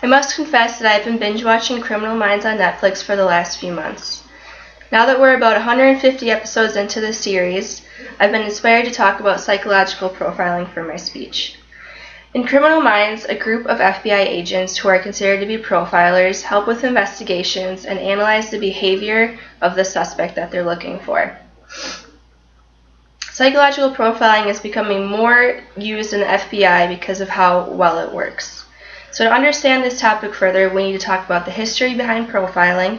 I must confess that I have been binge watching Criminal Minds on Netflix for the last few months. Now that we're about 150 episodes into the series, I've been inspired to talk about psychological profiling for my speech. In Criminal Minds, a group of FBI agents who are considered to be profilers help with investigations and analyze the behavior of the suspect that they're looking for. Psychological profiling is becoming more used in the FBI because of how well it works. So to understand this topic further, we need to talk about the history behind profiling,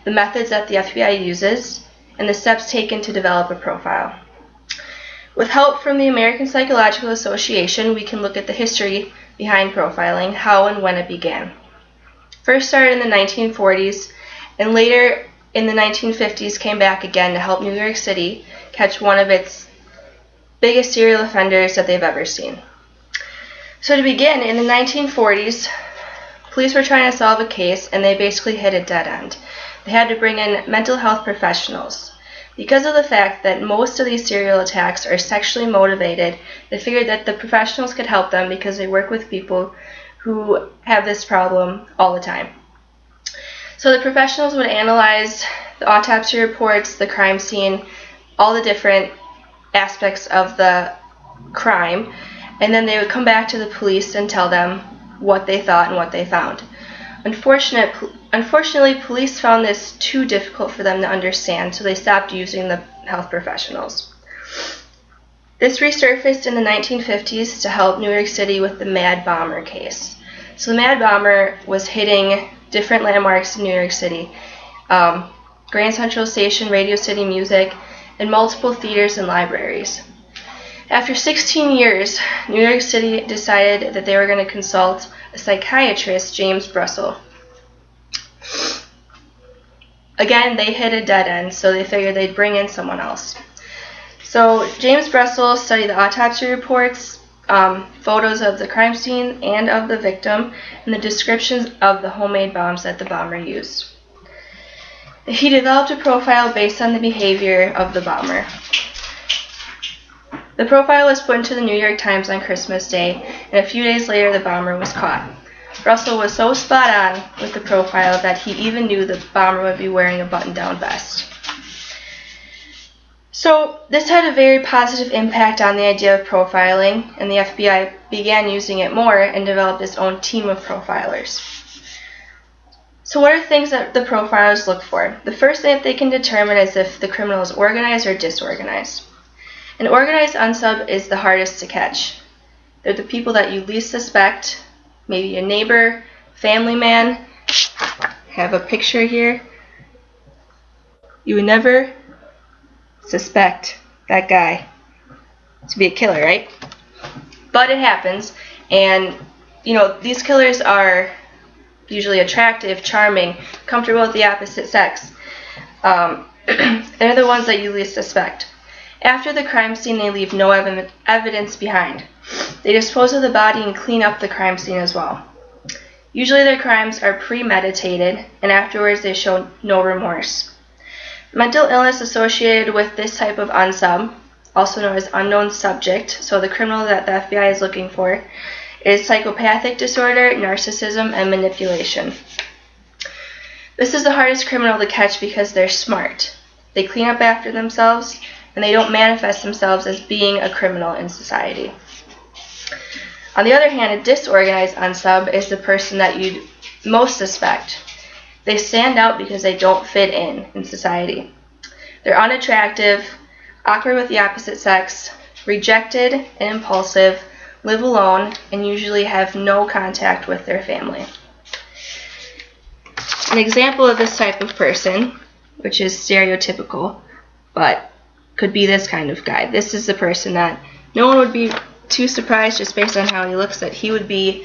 the methods that the FBI uses, and the steps taken to develop a profile. With help from the American Psychological Association, we can look at the history behind profiling, how and when it began. First started in the 1940s, and later in the 1950s came back again to help New York City catch one of its biggest serial offenders that they've ever seen. So to begin, in the 1940s, police were trying to solve a case and they basically hit a dead end. They had to bring in mental health professionals. Because of the fact that most of these serial attacks are sexually motivated, they figured that the professionals could help them because they work with people who have this problem all the time. So the professionals would analyze the autopsy reports, the crime scene, all the different aspects of the crime, and then they would come back to the police and tell them what they thought and what they found. Unfortunately, police found this too difficult for them to understand, so they stopped using the health professionals. This resurfaced in the 1950s to help New York City with the Mad Bomber case. So the Mad Bomber was hitting different landmarks in New York City, Grand Central Station, Radio City Music, and multiple theaters and libraries. After 16 years, New York City decided that they were going to consult a psychiatrist, James Brussel. Again, they hit a dead end, so they figured they'd bring in someone else. So James Brussel studied the autopsy reports, photos of the crime scene and of the victim, and the descriptions of the homemade bombs that the bomber used. He developed a profile based on the behavior of the bomber. The profile was put into the New York Times on Christmas Day, and a few days later the bomber was caught. Russell was so spot on with the profile that he even knew the bomber would be wearing a button-down vest. So this had a very positive impact on the idea of profiling, and the FBI began using it more and developed its own team of profilers. So what are things that the profilers look for? The first thing that they can determine is if the criminal is organized or disorganized. An organized unsub is the hardest to catch. They're the people that you least suspect, maybe a neighbor, family man. I have a picture here. You would never suspect that guy to be a killer, right? But it happens, and these killers are usually attractive, charming, comfortable with the opposite sex. They're the ones that you least suspect. After the crime scene, they leave no evidence behind. They dispose of the body and clean up the crime scene as well. Usually their crimes are premeditated, and afterwards they show no remorse. Mental illness associated with this type of unsub, also known as unknown subject, so the criminal that the FBI is looking for, is psychopathic disorder, narcissism, and manipulation. This is the hardest criminal to catch because they're smart. They clean up after themselves, and they don't manifest themselves as being a criminal in society. On the other hand, a disorganized unsub is the person that you'd most suspect. They stand out because they don't fit in society. They're unattractive, awkward with the opposite sex, rejected and impulsive, live alone, and usually have no contact with their family. An example of this type of person, which is stereotypical, but could be this kind of guy. This is the person that no one would be too surprised just based on how he looks that he would be,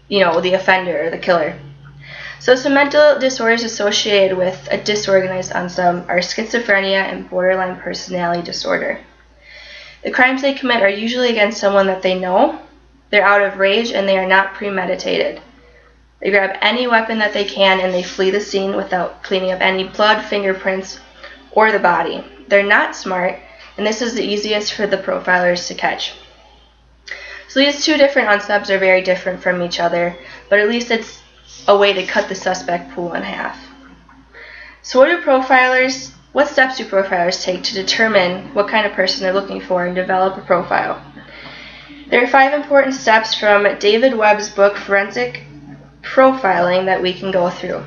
the offender or the killer. So some mental disorders associated with a disorganized unsub are schizophrenia and borderline personality disorder. The crimes they commit are usually against someone that they know, they're out of rage, and they are not premeditated. They grab any weapon that they can and they flee the scene without cleaning up any blood, fingerprints, or the body. They're not smart, and this is the easiest for the profilers to catch. So these two different unsubs are very different from each other, but at least it's a way to cut the suspect pool in half. So what steps do profilers take to determine what kind of person they're looking for and develop a profile? There are 5 important steps from David Webb's book, Forensic Profiling, that we can go through.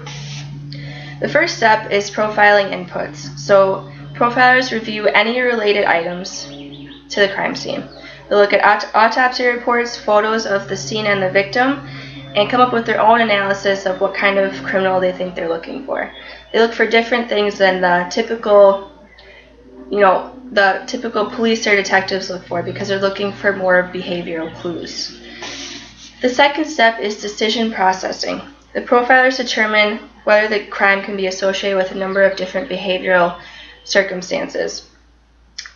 The first step is profiling inputs. So profilers review any related items to the crime scene. They look at autopsy reports, photos of the scene and the victim, and come up with their own analysis of what kind of criminal they think they're looking for. They look for different things than the typical police or detectives look for, because they're looking for more behavioral clues. The second step is decision processing. The profilers determine whether the crime can be associated with a number of different behavioral circumstances.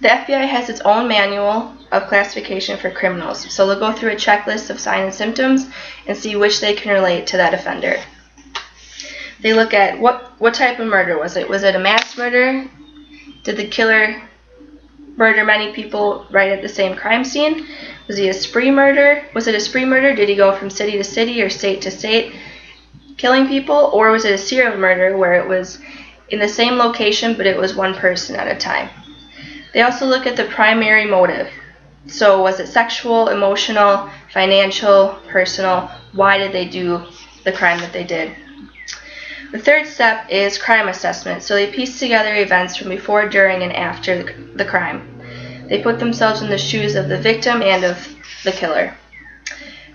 The FBI has its own manual of classification for criminals, so they'll go through a checklist of signs and symptoms and see which they can relate to that offender. They look at what type of murder was it? Was it a mass murder? Did the killer murder many people right at the same crime scene? Was it a spree murder? Did he go from city to city or state to state killing people? Or was it a serial murder where it was in the same location but it was one person at a time? They also look at the primary motive. So was it sexual, emotional, financial, personal? Why did they do the crime that they did? The third step is crime assessment. So they piece together events from before, during, and after the crime. They put themselves in the shoes of the victim and of the killer.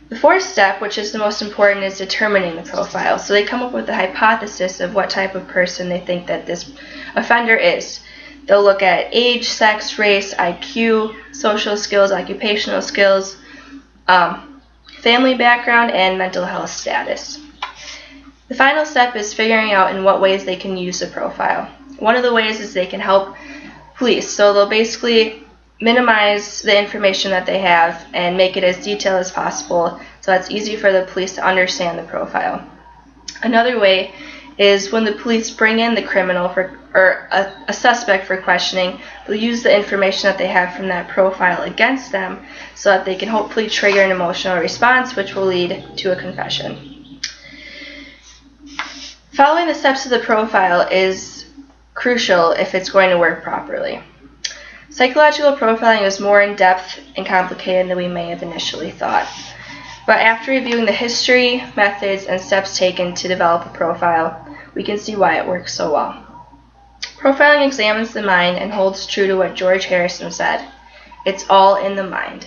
The fourth step, which is the most important, is determining the profile. So they come up with a hypothesis of what type of person they think that this offender is. They'll look at age, sex, race, IQ, social skills, occupational skills, family background, and mental health status. The final step is figuring out in what ways they can use the profile. One of the ways is they can help police. So they'll basically minimize the information that they have and make it as detailed as possible so it's easy for the police to understand the profile. Another way is when the police bring in the criminal or a suspect for questioning, they'll use the information that they have from that profile against them so that they can hopefully trigger an emotional response, which will lead to a confession. Following the steps of the profile is crucial if it's going to work properly. Psychological profiling is more in-depth and complicated than we may have initially thought. But after reviewing the history, methods, and steps taken to develop a profile, we can see why it works so well. Profiling examines the mind and holds true to what George Harrison said: "It's all in the mind."